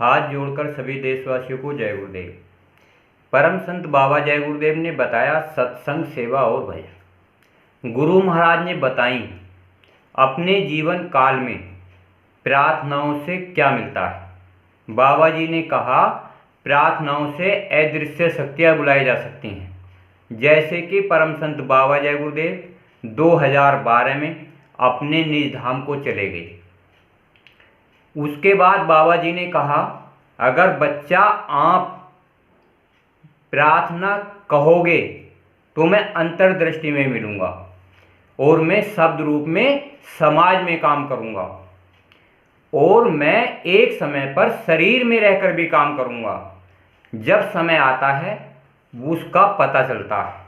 हाथ जोड़कर सभी देशवासियों को जय गुरुदेव। परम संत बाबा जय गुरुदेव ने बताया सत्संग, सेवा और भजन। गुरु महाराज ने बताई अपने जीवन काल में प्रार्थनाओं से क्या मिलता है। बाबा जी ने कहा प्रार्थनाओं से अदृश्य शक्तियाँ बुलाई जा सकती हैं। जैसे कि परम संत बाबा जय गुरुदेव 2012 में अपने निज धाम को चले गए। उसके बाद बाबा जी ने कहा अगर बच्चा आप प्रार्थना कहोगे तो मैं अंतर्दृष्टि में मिलूंगा और मैं शब्द रूप में समाज में काम करूंगा और मैं एक समय पर शरीर में रहकर भी काम करूंगा। जब समय आता है उसका पता चलता है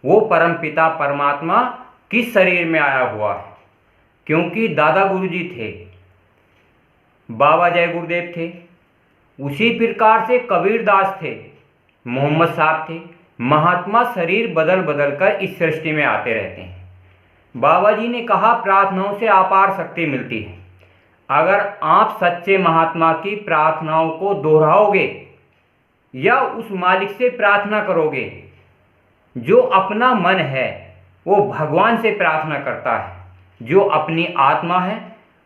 वो परम पिता परमात्मा किस शरीर में आया हुआ है। क्योंकि दादा गुरुजी थे, बाबा जय गुरुदेव थे, उसी प्रकार से कबीरदास थे, मोहम्मद साहब थे। महात्मा शरीर बदल बदल कर इस सृष्टि में आते रहते हैं। बाबा जी ने कहा प्रार्थनाओं से अपार शक्ति मिलती है। अगर आप सच्चे महात्मा की प्रार्थनाओं को दोहराओगे या उस मालिक से प्रार्थना करोगे जो अपना मन है वो भगवान से प्रार्थना करता है, जो अपनी आत्मा है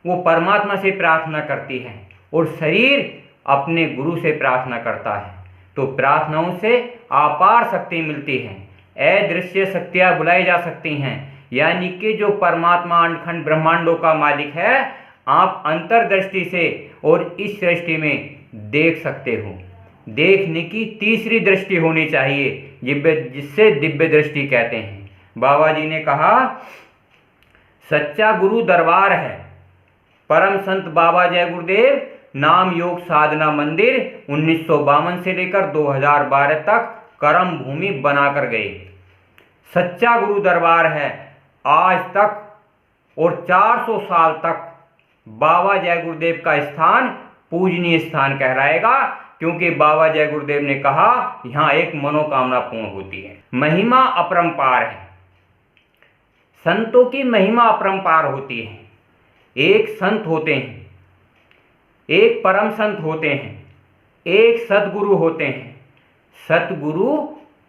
वो परमात्मा से प्रार्थना करती है और शरीर अपने गुरु से प्रार्थना करता है, तो प्रार्थनाओं से अपार शक्ति मिलती है। अदृश्य शक्तियाँ बुलाई जा सकती हैं। यानी कि जो परमात्मा अखंड ब्रह्मांडों का मालिक है आप अंतर्दृष्टि से और इस सृष्टि में देख सकते हो। देखने की तीसरी दृष्टि होनी चाहिए जिससे दिव्य दृष्टि कहते हैं। बाबा जी ने कहा सच्चा गुरु दरबार है। परम संत बाबा जय गुरुदेव नाम योग साधना मंदिर 1952 से लेकर 2012 तक कर्म भूमि बनाकर गए। सच्चा गुरु दरबार है। आज तक और 400 साल तक बाबा जय गुरुदेव का स्थान पूजनीय स्थान कहलाएगा, क्योंकि बाबा जय गुरुदेव ने कहा यहाँ एक मनोकामना पूर्ण होती है। महिमा अपरंपार है। संतों की महिमा अपरंपार होती है। एक संत होते हैं, एक परम संत होते हैं, एक सतगुरु होते हैं। सतगुरु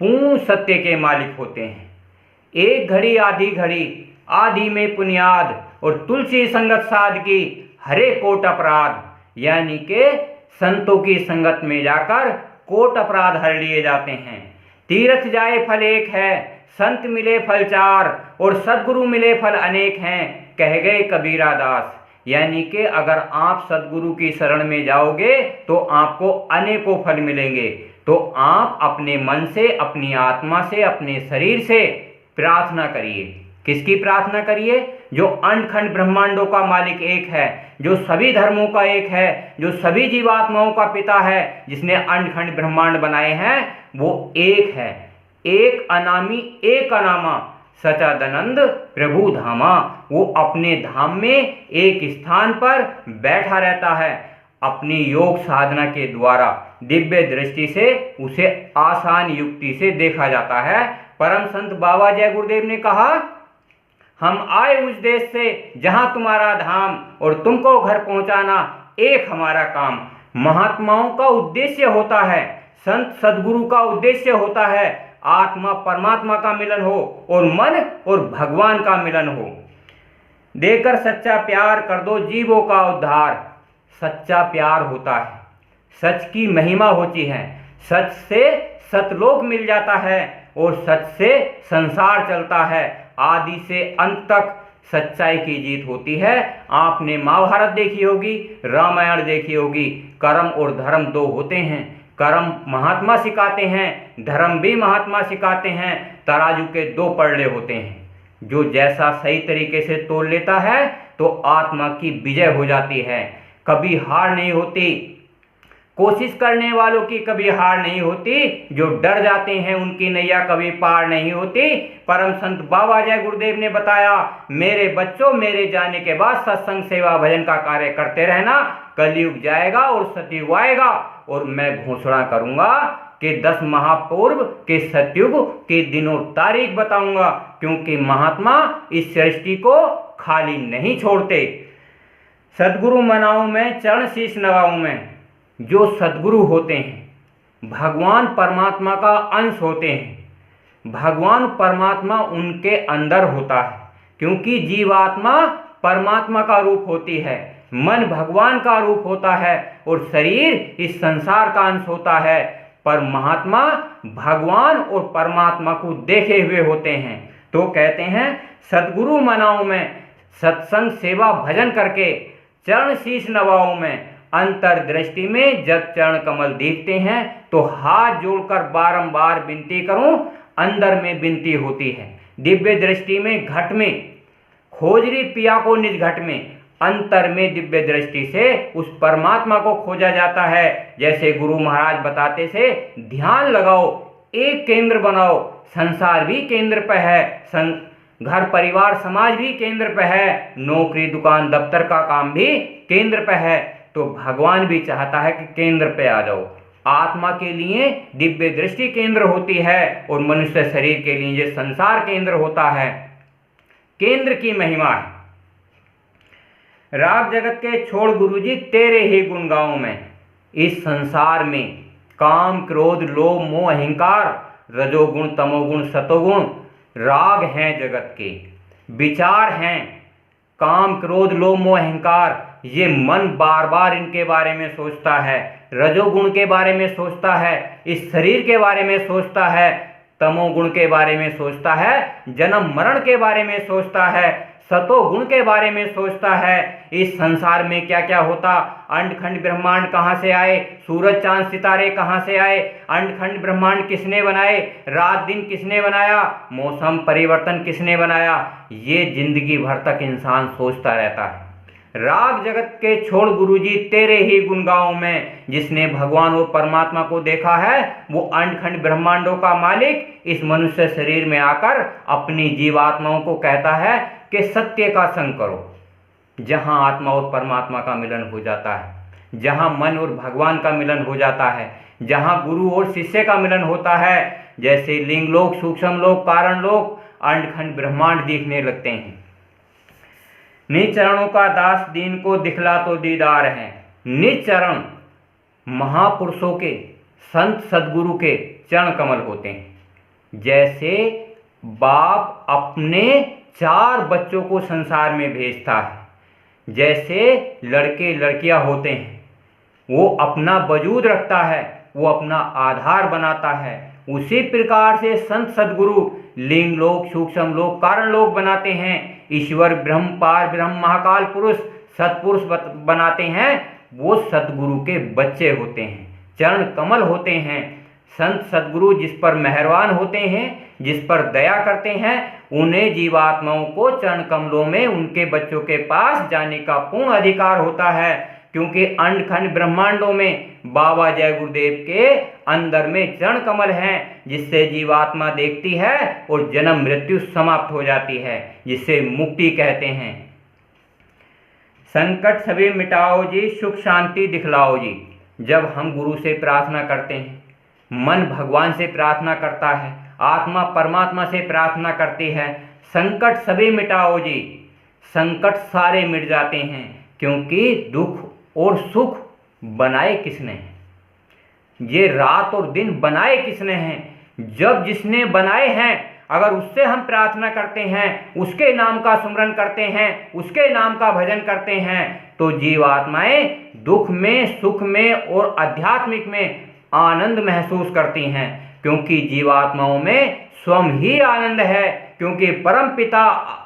पूर्ण सत्य के मालिक होते हैं। एक घड़ी आधी घड़ी आदि में पुनियाद और तुलसी संगत साध की हरे कोट अपराध। यानी के संतों की संगत में जाकर कोट अपराध हर लिए जाते हैं। तीर्थ जाए फल एक है, संत मिले फल चार और सदगुरु मिले फल अनेक हैं, कह गए कबीरा दास। यानी कि अगर आप सदगुरु की शरण में जाओगे तो आपको अनेकों फल मिलेंगे। तो आप अपने मन से, अपनी आत्मा से, अपने शरीर से प्रार्थना करिए। किसकी प्रार्थना करिए? जो अखंड ब्रह्मांडों का मालिक एक है, जो सभी धर्मों का एक है, जो सभी जीवात्माओं का पिता है, जिसने अखंड ब्रह्मांड बनाए हैं, वो एक है। एक अनामी एक अनामा सचादनंद प्रभु धामा। वो अपने धाम में एक स्थान पर बैठा रहता है। अपनी योग साधना के द्वारा दिव्य दृष्टि से उसे आसान युक्ति से देखा जाता है। परम संत बाबा जय गुरुदेव ने कहा हम आए उस देश से जहां तुम्हारा धाम और तुमको घर पहुंचाना एक हमारा काम। महात्माओं का उद्देश्य होता है, संत सदगुरु का उद्देश्य होता है आत्मा परमात्मा का मिलन हो और मन और भगवान का मिलन हो। देकर सच्चा प्यार कर दो जीवों का उद्धार। सच्चा प्यार होता है, सच की महिमा होती है। सच से सतलोक मिल जाता है और सच से संसार चलता है। आदि से अंत तक सच्चाई की जीत होती है। आपने महाभारत देखी होगी, रामायण देखी होगी। कर्म और धर्म दो होते हैं। कर्म महात्मा सिखाते हैं, धर्म भी महात्मा सिखाते हैं। तराजू के दो पड़ले होते हैं। जो जैसा सही तरीके से तोल लेता है तो आत्मा की विजय हो जाती है। कभी हार नहीं होती। कोशिश करने वालों की कभी हार नहीं होती। जो डर जाते हैं उनकी नैया कभी पार नहीं होती। परम संत बाबा जय गुरुदेव ने बताया मेरे बच्चों, मेरे जाने के बाद सत्संग सेवा भजन का कार्य करते रहना। कलयुग जाएगा और सतयुग आएगा और मैं घोषणा करूंगा कि 10 माह पूर्व के सतयुग के दिनों तारीख बताऊंगा, क्योंकि महात्मा इस सृष्टि को खाली नहीं छोड़ते। सदगुरु मनाऊं मैं, चरण शीश नवाऊं मैं। जो सद्गुरु होते हैं भगवान परमात्मा का अंश होते हैं। भगवान परमात्मा उनके अंदर होता है, क्योंकि जीवात्मा परमात्मा का रूप होती है, मन भगवान का रूप होता है और शरीर इस संसार का अंश होता है। पर महात्मा भगवान और परमात्मा को देखे हुए होते हैं। तो कहते हैं सद्गुरु मनाऊं मैं, सत्संग सेवा भजन करके चरण शीश नवाऊं मैं। अंतर्दृष्टि में जब चरण कमल दिखते हैं तो हाथ जोड़कर बारंबार विनती करूं, अंदर में विनती होती है। दिव्य दृष्टि में घट में खोजरी पिया को निज घट में, अंतर में दिव्य दृष्टि से उस परमात्मा को खोजा जाता है। जैसे गुरु महाराज बताते से ध्यान लगाओ, एक केंद्र बनाओ, संसार भी केंद्र पे है, घर परिवार समाज भी केंद्र पे है, नौकरी दुकान दफ्तर का काम भी केंद्र पे है। तो भगवान भी चाहता है कि केंद्र पे आ जाओ। आत्मा के लिए दिव्य दृष्टि केंद्र होती है और मनुष्य शरीर के लिए ये संसार केंद्र होता है। केंद्र की महिमा है। राग जगत के छोड़ गुरुजी तेरे ही गुण गाऊं मैं। इस संसार में काम क्रोध लोभ मोह अहंकार, रजोगुण तमोगुण सतोगुण राग हैं जगत के, विचार हैं। काम क्रोध लोभ मोह अहंकार, ये मन बार बार इनके बारे में सोचता है। रजोगुण के बारे में सोचता है, इस शरीर के बारे में सोचता है। तमोगुण के बारे में सोचता है, जन्म मरण के बारे में सोचता है। सतोगुण के बारे में सोचता है, इस संसार में क्या क्या होता, अंडखंड ब्रह्मांड कहाँ से आए, सूरज चांद सितारे कहाँ से आए, अंडखंड ब्रह्मांड किसने बनाए, रात दिन किसने बनाया, मौसम परिवर्तन किसने बनाया, ये जिंदगी भर तक इंसान सोचता रहता है। राग जगत के छोड़ गुरुजी तेरे ही गुण गाऊं मैं। जिसने भगवान और परमात्मा को देखा है वो अंडखंड ब्रह्मांडों का मालिक इस मनुष्य शरीर में आकर अपनी जीवात्माओं को कहता है कि सत्य का संग करो। जहां आत्मा और परमात्मा का मिलन हो जाता है, जहां मन और भगवान का मिलन हो जाता है, जहां गुरु और शिष्य का मिलन होता है, जैसे लिंग लोक सूक्ष्म लोक कारण लोक अंडखंड ब्रह्मांड दिखने लगते हैं। निज चरणों का दास दीन को दिखला तो दीदार है। निज चरण महापुरुषों के संत सदगुरु के चरण कमल होते हैं। जैसे बाप अपने 4 बच्चों को संसार में भेजता है, जैसे लड़के लड़कियां होते हैं, वो अपना वजूद रखता है, वो अपना आधार बनाता है, उसी प्रकार से संत सदगुरु लिंग लोक सूक्ष्म लोक कारण लोक बनाते हैं। ईश्वर ब्रह्म पार ब्रह्म महाकाल पुरुष सतपुरुष बनाते हैं। वो सतगुरु के बच्चे होते हैं, चरण कमल होते हैं। संत सदगुरु जिस पर मेहरबान होते हैं, जिस पर दया करते हैं, उन्हें जीवात्माओं को चरण कमलों में उनके बच्चों के पास जाने का पूर्ण अधिकार होता है। क्योंकि अंडखंड ब्रह्मांडों में बाबा जय गुरुदेव के अंदर में चरण कमल हैं, जिससे जीवात्मा देखती है और जन्म मृत्यु समाप्त हो जाती है, जिसे मुक्ति कहते हैं। संकट सभी मिटाओ जी, सुख शांति दिखलाओ जी। जब हम गुरु से प्रार्थना करते हैं, मन भगवान से प्रार्थना करता है, आत्मा परमात्मा से प्रार्थना करती है, संकट सभी मिटाओ जी, संकट सारे मिट जाते हैं। क्योंकि दुख और सुख बनाए किसने हैं? ये रात और दिन बनाए किसने हैं? जब जिसने बनाए हैं, अगर उससे हम प्रार्थना करते हैं, उसके नाम का सुमरन करते हैं, उसके नाम का भजन करते हैं, तो जीवात्माएं दुख में सुख में और आध्यात्मिक में आनंद महसूस करती हैं। क्योंकि जीवात्माओं में स्वयं ही आनंद है, क्योंकि परम पिता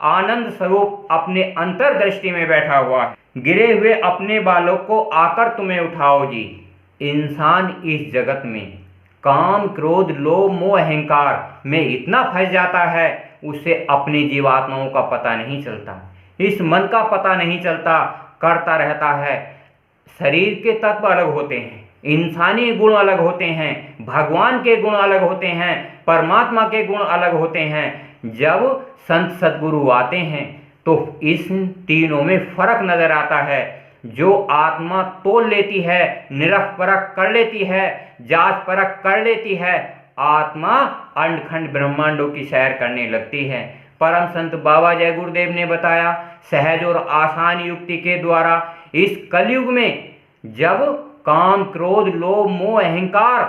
आनंद स्वरूप अपने अंतर्दृष्टि में बैठा हुआ है। गिरे हुए अपने बालों को आकर तुम्हें उठाओ जी। इंसान इस जगत में काम क्रोध लोभ मोह अहंकार में इतना फंस जाता है, उसे अपनी जीवात्माओं का पता नहीं चलता, इस मन का पता नहीं चलता, करता रहता है। शरीर के तत्व अलग होते हैं, इंसानी गुण अलग होते हैं, भगवान के गुण अलग होते हैं, परमात्मा के गुण अलग होते हैं। जब संत सदगुरु आते हैं तो इस तीनों में फर्क नजर आता है। जो आत्मा तोल लेती है, निरख परख कर लेती है, जांच परख कर लेती है, आत्मा अंडखंड ब्रह्मांडों की सैर करने लगती है। परम संत बाबा जय गुरुदेव ने बताया, सहज और आसान युक्ति के द्वारा इस कलयुग में जब काम, क्रोध, लोभ, मोह, अहंकार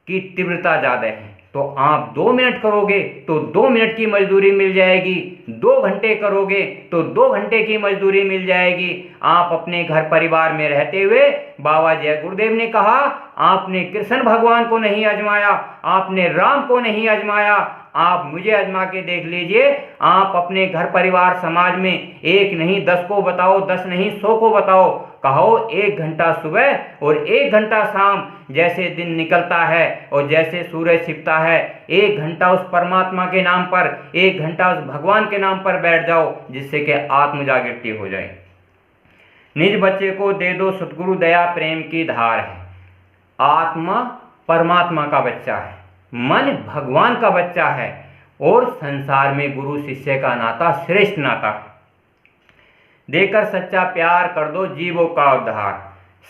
की तीव्रता ज़्यादा है। तो आप 2 मिनट करोगे तो 2 मिनट की मजदूरी मिल जाएगी, 2 घंटे करोगे तो 2 घंटे की मजदूरी मिल जाएगी। आप अपने घर परिवार में रहते हुए, बाबा जय गुरुदेव ने कहा, आपने कृष्ण भगवान को नहीं आजमाया, आपने राम को नहीं आजमाया, आप मुझे आजमा के देख लीजिए। आप अपने घर परिवार समाज में 1 नहीं 10 को बताओ, 10 नहीं 100 को बताओ, कहो 1 घंटा सुबह और 1 घंटा शाम, जैसे दिन निकलता है और जैसे सूरज छिपता है, 1 घंटा उस परमात्मा के नाम पर, 1 घंटा उस भगवान के नाम पर बैठ जाओ, जिससे कि आत्म जागृति हो जाए। निज बच्चे को दे दो सतगुरु दया प्रेम की धार है। आत्मा परमात्मा का बच्चा है, मन भगवान का बच्चा है और संसार में गुरु शिष्य का नाता श्रेष्ठ नाता है। देकर सच्चा प्यार कर दो जीवों का उद्धार।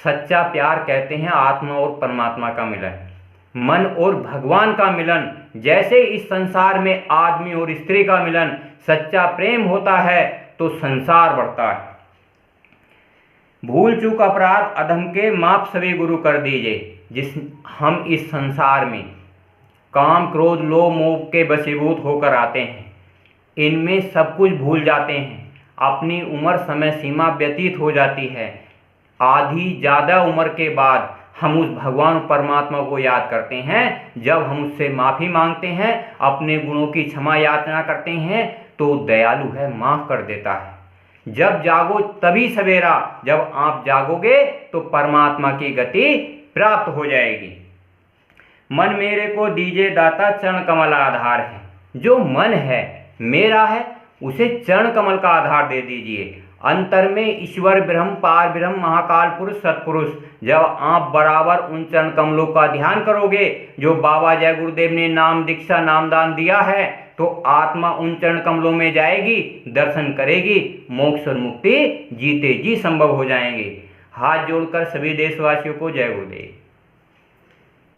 सच्चा प्यार कहते हैं आत्मा और परमात्मा का मिलन, मन और भगवान का मिलन। जैसे इस संसार में आदमी और स्त्री का मिलन, सच्चा प्रेम होता है तो संसार बढ़ता है। भूल चूक अपराध अधम के माप सभी गुरु कर दीजिए। हम इस संसार में काम, क्रोध, लोभ, मोह के वशीभूत होकर आते हैं, इनमें सब कुछ भूल जाते हैं। अपनी उम्र समय सीमा व्यतीत हो जाती है। आधी ज़्यादा उम्र के बाद हम उस भगवान परमात्मा को याद करते हैं। जब हम उससे माफ़ी मांगते हैं, अपने गुणों की क्षमा याचना करते हैं, तो दयालु है, माफ़ कर देता है। जब जागो तभी सवेरा, जब आप जागोगे तो परमात्मा की गति प्राप्त हो जाएगी। मन मेरे को दीजिए दाता चरण कमल आधार है। जो मन है मेरा है, उसे चरण कमल का आधार दे दीजिए। अंतर में ईश्वर ब्रह्म, पार ब्रह्म, महाकाल पुरुष, सत्पुरुष। जब आप बराबर उन चरण कमलों का ध्यान करोगे जो बाबा जय गुरुदेव ने नाम दीक्षा नामदान दिया है, तो आत्मा उन चरण कमलों में जाएगी, दर्शन करेगी, मोक्ष और मुक्ति जीते जी संभव हो जाएंगे। हाथ जोड़कर सभी देशवासियों को जय गुरुदेव।